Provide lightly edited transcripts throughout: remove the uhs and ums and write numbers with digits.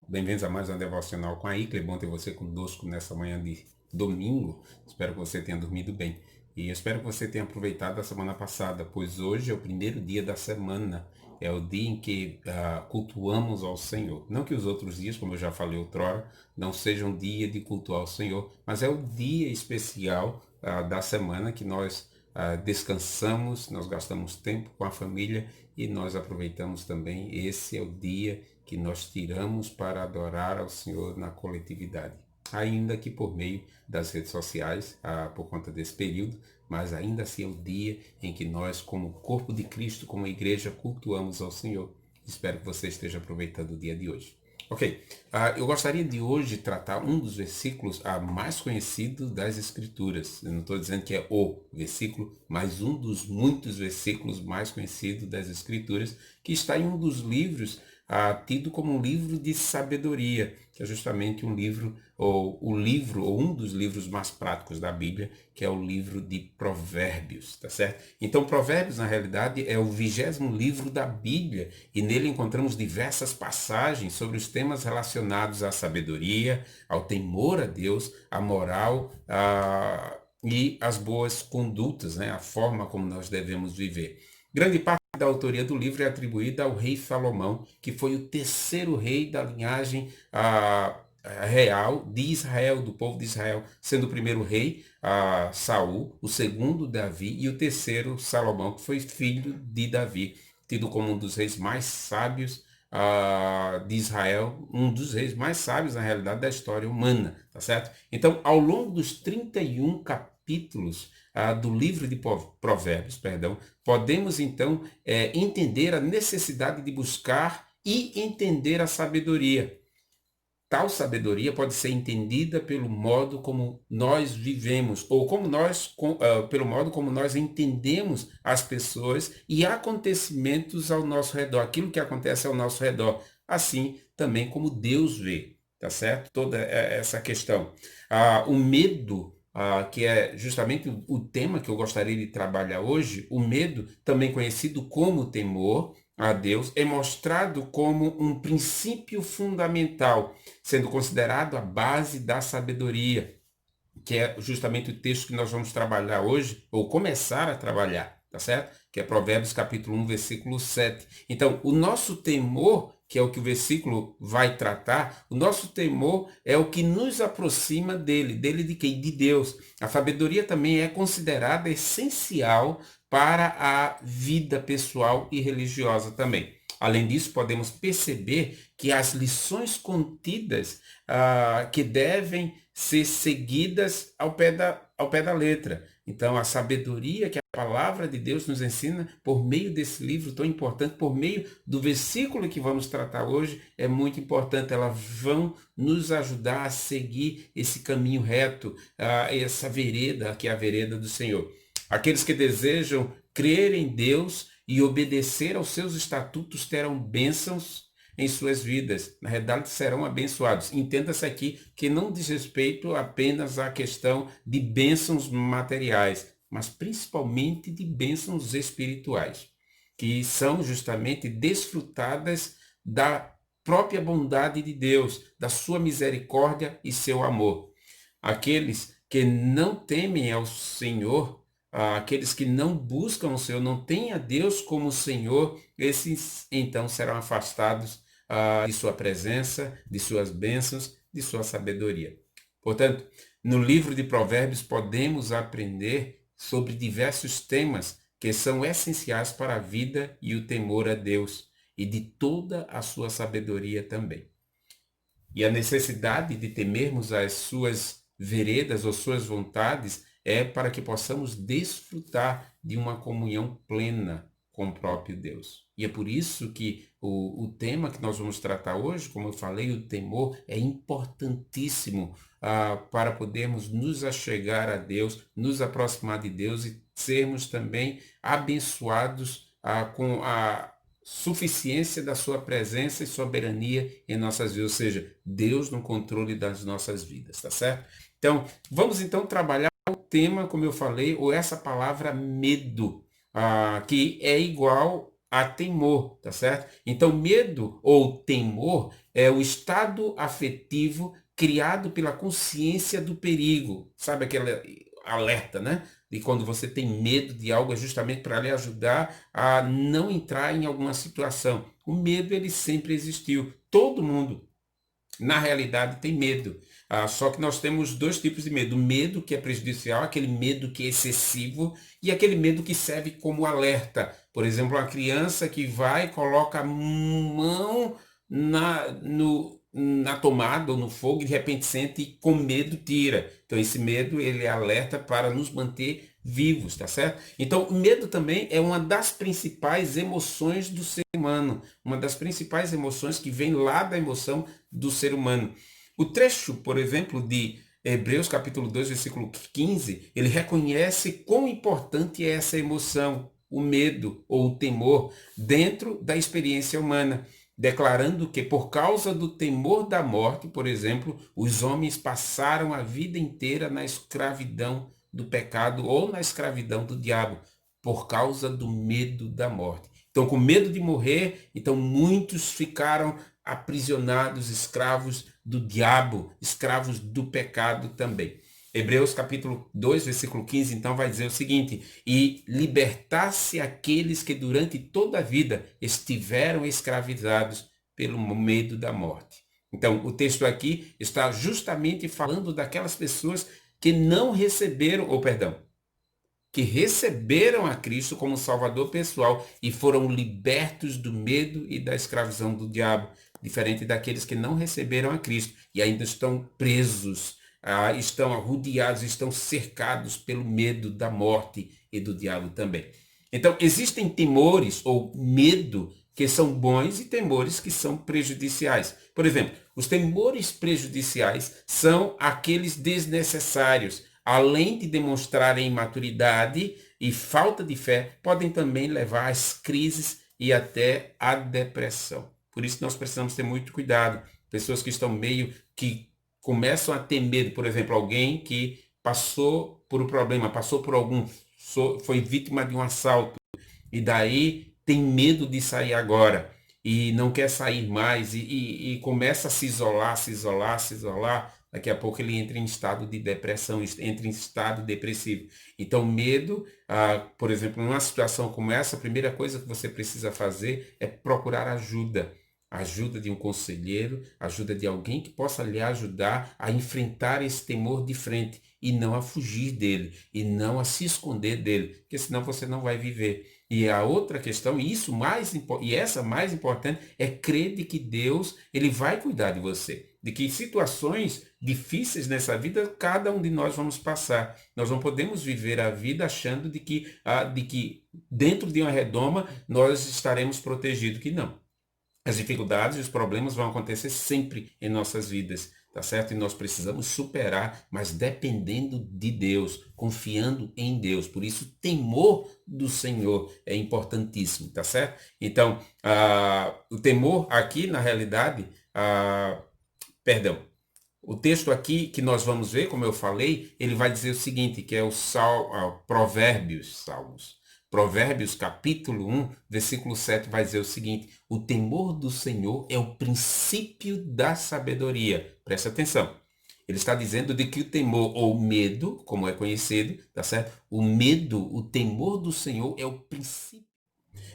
Bem-vindos a mais uma devocional com a Icle. É bom ter você conosco nessa manhã de domingo. Espero que você tenha dormido bem. E eu espero que você tenha aproveitado a semana passada, pois hoje é o primeiro dia da semana. É o dia em que cultuamos ao Senhor. Não que os outros dias, como eu já falei outrora, não sejam dia de cultuar ao Senhor, mas é o dia especial da semana que nós descansamos, nós gastamos tempo com a família e nós aproveitamos também. Esse é o dia que nós tiramos para adorar ao Senhor na coletividade. Ainda que por meio das redes sociais, por conta desse período, mas ainda assim é o dia em que nós, como corpo de Cristo, como igreja, cultuamos ao Senhor. Espero que você esteja aproveitando o dia de hoje. Ok, eu gostaria de hoje tratar um dos versículos mais conhecidos das Escrituras. Eu não estou dizendo que é o versículo, mas um dos muitos versículos mais conhecidos das Escrituras, que está em um dos livros tido como um livro de sabedoria, que é justamente um livro, ou um dos livros mais práticos da Bíblia, que é o livro de Provérbios, tá certo? Então, Provérbios, na realidade, é o 20º livro da Bíblia, e nele encontramos diversas passagens sobre os temas relacionados à sabedoria, ao temor a Deus, à moral, e às boas condutas, né? A forma como nós devemos viver. Grande parte da autoria do livro é atribuída ao rei Salomão, que foi o terceiro rei da linhagem real de Israel, do povo de Israel, sendo o primeiro rei Saul, o segundo Davi e o terceiro Salomão, que foi filho de Davi, tido como um dos reis mais sábios de Israel, um dos reis mais sábios, na realidade, da história humana, tá certo? Então, ao longo dos 31 capítulos do livro de Provérbios, perdão, podemos então entender a necessidade de buscar e entender a sabedoria. Tal sabedoria pode ser entendida pelo modo como nós vivemos, ou pelo modo como nós entendemos as pessoas e acontecimentos ao nosso redor, aquilo que acontece ao nosso redor, assim também como Deus vê, tá certo? Toda essa questão. O medo, que é justamente o tema que eu gostaria de trabalhar hoje, o medo, também conhecido como temor a Deus, é mostrado como um princípio fundamental, sendo considerado a base da sabedoria, que é justamente o texto que nós vamos trabalhar hoje, ou começar a trabalhar, tá certo? Que é Provérbios capítulo 1, versículo 7. Então, o nosso temor, que é o que o versículo vai tratar, o nosso temor é o que nos aproxima dele. Dele de quem? De Deus. A sabedoria também é considerada essencial para a vida pessoal e religiosa também. Além disso, podemos perceber que as lições contidas que devem ser seguidas ao pé da letra. Então, a sabedoria que a palavra de Deus nos ensina por meio desse livro tão importante, por meio do versículo que vamos tratar hoje, é muito importante. Elas vão nos ajudar a seguir esse caminho reto, essa vereda, que é a vereda do Senhor. Aqueles que desejam crer em Deus e obedecer aos seus estatutos terão bênçãos em suas vidas. Na realidade, serão abençoados. Entenda-se aqui que não diz respeito apenas à questão de bênçãos materiais, mas principalmente de bênçãos espirituais, que são justamente desfrutadas da própria bondade de Deus, da sua misericórdia e seu amor. Aqueles que não temem ao Senhor, aqueles que não buscam o Senhor, não têm a Deus como Senhor, esses então serão afastados de sua presença, de suas bênçãos, de sua sabedoria. Portanto, no livro de Provérbios podemos aprender sobre diversos temas que são essenciais para a vida e o temor a Deus e de toda a sua sabedoria também. E a necessidade de temermos as suas veredas ou suas vontades é para que possamos desfrutar de uma comunhão plena com o próprio Deus. E é por isso que o tema que nós vamos tratar hoje, como eu falei, o temor, é importantíssimo para podermos nos achegar a Deus, nos aproximar de Deus e sermos também abençoados com a suficiência da sua presença e soberania em nossas vidas, ou seja, Deus no controle das nossas vidas, tá certo? Então, vamos então trabalhar o tema, como eu falei, ou essa palavra medo, que é igual a temor, tá certo? Então, medo ou temor é o estado afetivo criado pela consciência do perigo. Sabe aquele alerta, né? De quando você tem medo de algo, é justamente para lhe ajudar a não entrar em alguma situação. O medo, ele sempre existiu. Todo mundo, na realidade, tem medo. Só que nós temos dois tipos de medo. O medo que é prejudicial, aquele medo que é excessivo, e aquele medo que serve como alerta. Por exemplo, uma criança que vai e coloca a mão na tomada ou no fogo e de repente sente e com medo tira. Então esse medo, ele é alerta para nos manter vivos, tá certo? Então o medo também é uma das principais emoções do ser humano. Uma das principais emoções que vem lá da emoção do ser humano. O trecho, por exemplo, de Hebreus capítulo 2, versículo 15, ele reconhece quão importante é essa emoção, o medo ou o temor, dentro da experiência humana, declarando que por causa do temor da morte, por exemplo, os homens passaram a vida inteira na escravidão do pecado ou na escravidão do diabo, por causa do medo da morte. Então, com medo de morrer, então muitos ficaram aprisionados, escravos do diabo, escravos do pecado também. Hebreus capítulo 2, versículo 15, então vai dizer o seguinte: e libertar-se aqueles que durante toda a vida estiveram escravizados pelo medo da morte. Então, o texto aqui está justamente falando daquelas pessoas que não receberam, ou perdão, que receberam a Cristo como Salvador pessoal e foram libertos do medo e da escravidão do diabo, diferente daqueles que não receberam a Cristo e ainda estão presos, estão arrodeados, estão cercados pelo medo da morte e do diabo também. Então, existem temores ou medo que são bons e temores que são prejudiciais. Por exemplo, os temores prejudiciais são aqueles desnecessários, além de demonstrarem imaturidade e falta de fé, podem também levar às crises e até à depressão. Por isso nós precisamos ter muito cuidado. Pessoas que estão que começam a ter medo, por exemplo, alguém que passou por um problema, foi vítima de um assalto, e daí tem medo de sair agora, e não quer sair mais, e começa a se isolar, se isolar, se isolar. Daqui a pouco ele entra em estado de depressão, entra em estado depressivo. Então, medo, por exemplo, numa situação como essa, a primeira coisa que você precisa fazer é procurar ajuda. Ajuda de um conselheiro, ajuda de alguém que possa lhe ajudar a enfrentar esse temor de frente e não a fugir dele, e não a se esconder dele, porque senão você não vai viver. E a outra questão, e essa mais importante, é crer de que Deus, ele vai cuidar de você, de que situações difíceis nessa vida, cada um de nós vamos passar. Nós não podemos viver a vida achando de que dentro de uma redoma nós estaremos protegidos, que não. As dificuldades e os problemas vão acontecer sempre em nossas vidas, tá certo? E nós precisamos superar, mas dependendo de Deus, confiando em Deus. Por isso, o temor do Senhor é importantíssimo, tá certo? Então, o temor aqui, na realidade, perdão, o texto aqui que nós vamos ver, como eu falei, ele vai dizer o seguinte, que é o Salmos. Provérbios capítulo 1, versículo 7 vai dizer o seguinte: o temor do Senhor é o princípio da sabedoria. Presta atenção. Ele está dizendo de que o temor ou medo, como é conhecido, tá certo? O medo, o temor do Senhor é o princípio.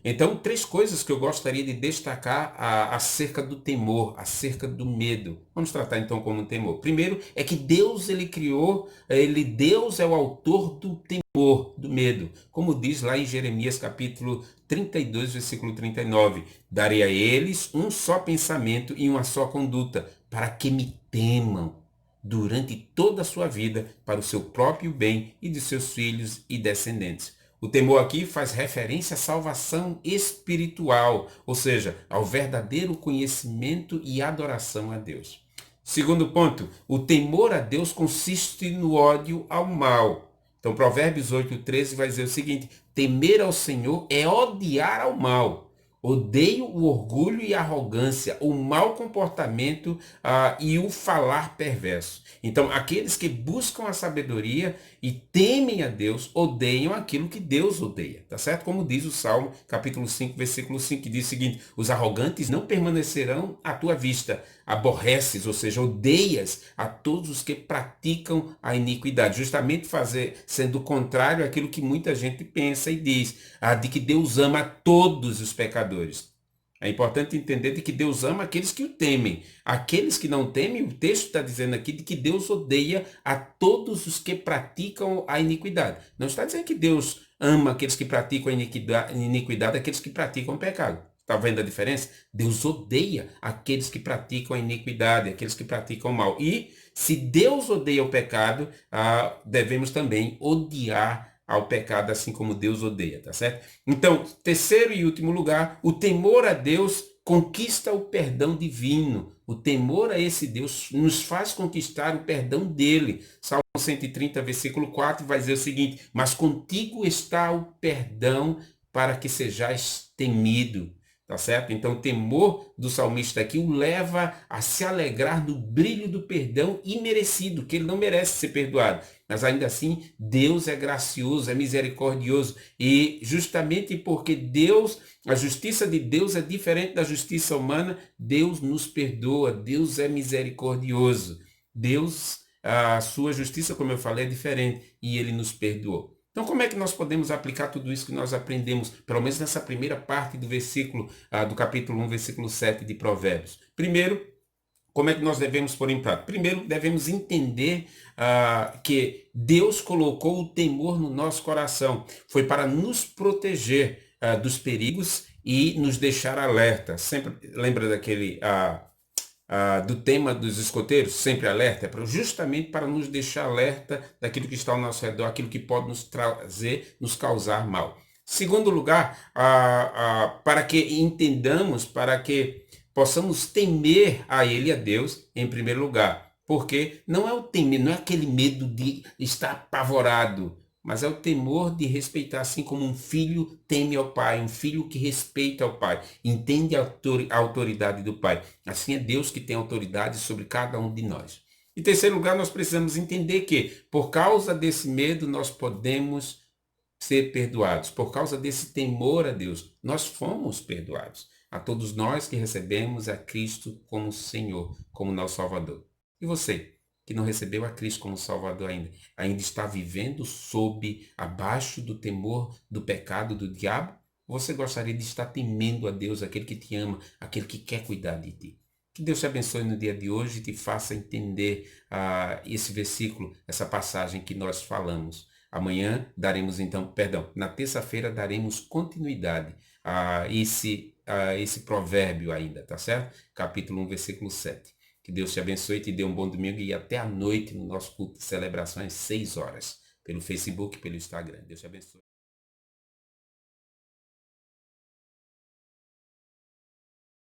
Então, três coisas que eu gostaria de destacar acerca do temor, acerca do medo. Vamos tratar então como um temor. Primeiro é que Deus, Deus é o autor do temor, do medo. Como diz lá em Jeremias capítulo 32, versículo 39. Darei a eles um só pensamento e uma só conduta, para que me temam durante toda a sua vida, para o seu próprio bem e de seus filhos e descendentes. O temor aqui faz referência à salvação espiritual, ou seja, ao verdadeiro conhecimento e adoração a Deus. Segundo ponto, o temor a Deus consiste no ódio ao mal. Então, Provérbios 8:13 vai dizer o seguinte: temer ao Senhor é odiar ao mal. Odeio o orgulho e a arrogância, o mau comportamento e o falar perverso. Então, aqueles que buscam a sabedoria e temem a Deus, odeiam aquilo que Deus odeia, tá certo? Como diz o Salmo, capítulo 5, versículo 5, que diz o seguinte: os arrogantes não permanecerão à tua vista, aborreces, ou seja, odeias a todos os que praticam a iniquidade, justamente sendo contrário àquilo que muita gente pensa e diz, de que Deus ama todos os pecadores. É importante entender de que Deus ama aqueles que o temem. Aqueles que não temem, o texto está dizendo aqui de que Deus odeia a todos os que praticam a iniquidade. Não está dizendo que Deus ama aqueles que praticam a iniquidade, aqueles que praticam o pecado. Está vendo a diferença? Deus odeia aqueles que praticam a iniquidade, aqueles que praticam o mal. E se Deus odeia o pecado, devemos também odiar ao pecado, assim como Deus odeia, tá certo? Então, terceiro e último lugar, o temor a Deus conquista o perdão divino. O temor a esse Deus nos faz conquistar o perdão dele. Salmo 130, versículo 4, vai dizer o seguinte: mas contigo está o perdão para que sejais temido. Tá certo? Então, o temor do salmista aqui o leva a se alegrar do brilho do perdão imerecido, que ele não merece ser perdoado. Mas ainda assim, Deus é gracioso, é misericordioso. E justamente porque a justiça de Deus é diferente da justiça humana, Deus nos perdoa, Deus é misericordioso. A sua justiça, como eu falei, é diferente e ele nos perdoou. Então, como é que nós podemos aplicar tudo isso que nós aprendemos, pelo menos nessa primeira parte do versículo, do capítulo 1, versículo 7 de Provérbios? Primeiro, como é que nós devemos pôr em prática? Primeiro, devemos entender que Deus colocou o temor no nosso coração. Foi para nos proteger dos perigos e nos deixar alerta. Sempre lembra daquele... do tema dos escoteiros, sempre alerta, justamente para nos deixar alerta daquilo que está ao nosso redor, aquilo que pode nos trazer, nos causar mal. Segundo lugar, para que entendamos, para que possamos temer a Ele, a Deus, em primeiro lugar. Porque não é o temer, não é aquele medo de estar apavorado, mas é o temor de respeitar, assim como um filho teme ao pai, um filho que respeita ao pai, entende a autoridade do pai. Assim é Deus que tem autoridade sobre cada um de nós. Em terceiro lugar, nós precisamos entender que, por causa desse medo, nós podemos ser perdoados. Por causa desse temor a Deus, nós fomos perdoados. A todos nós que recebemos a Cristo como Senhor, como nosso Salvador. E você, que não recebeu a Cristo como Salvador ainda está vivendo abaixo do temor do pecado do diabo? Você gostaria de estar temendo a Deus, aquele que te ama, aquele que quer cuidar de ti? Que Deus te abençoe no dia de hoje e te faça entender esse versículo, essa passagem que nós falamos. Amanhã na terça-feira daremos continuidade a esse provérbio ainda, tá certo? Capítulo 1, versículo 7. Que Deus te abençoe, te dê um bom domingo e até à noite no nosso culto de celebrações, 6 horas, pelo Facebook e pelo Instagram. Deus te abençoe.